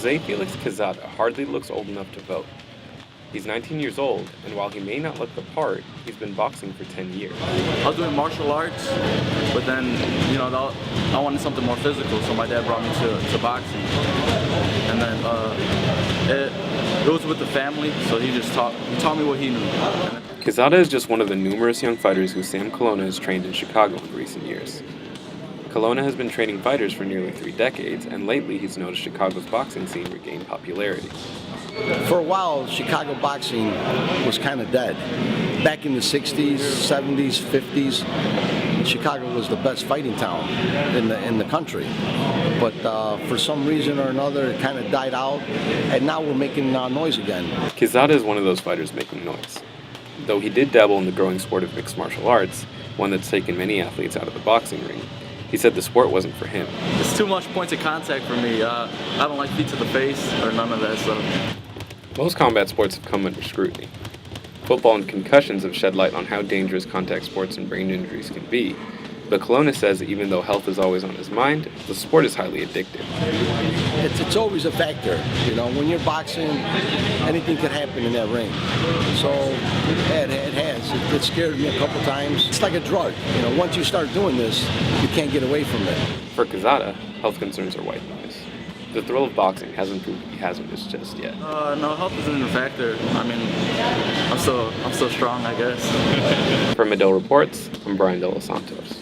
Jose Felix Quezada hardly looks old enough to vote. He's 19 years old, and while he may not look the part, he's been boxing for 10 years. I was doing martial arts, but then, I wanted something more physical, so my dad brought me to boxing. And then it was with the family, so he taught me what he knew. Quezada is just one of the numerous young fighters who Sam Colonna has trained in Chicago in recent years. Colonna has been training fighters for nearly 3 decades, and lately he's noticed Chicago's boxing scene regain popularity. For a while, Chicago boxing was kind of dead. Back in the 60s, 70s, 50s, Chicago was the best fighting town in the country. But for some reason or another, it kind of died out, and now we're making noise again. Quezada is one of those fighters making noise. Though he did dabble in the growing sport of mixed martial arts, one that's taken many athletes out of the boxing ring, he said the sport wasn't for him. It's too much points of contact for me. I don't like feet to the face or none of that stuff. Most combat sports have come under scrutiny. Football and concussions have shed light on how dangerous contact sports and brain injuries can be. But Colonna says that even though health is always on his mind, the sport is highly addictive. It's always a factor. When you're boxing, anything could happen in that ring. So it has. It scared me a couple times. It's like a drug. Once you start doing this, you can't get away from it. For Quezada, health concerns are white noise. The thrill of boxing hasn't proved to be hazardous just yet. No, health isn't a factor. I mean, I'm still strong, I guess. For Medill Reports, I'm Brian De Los Santos.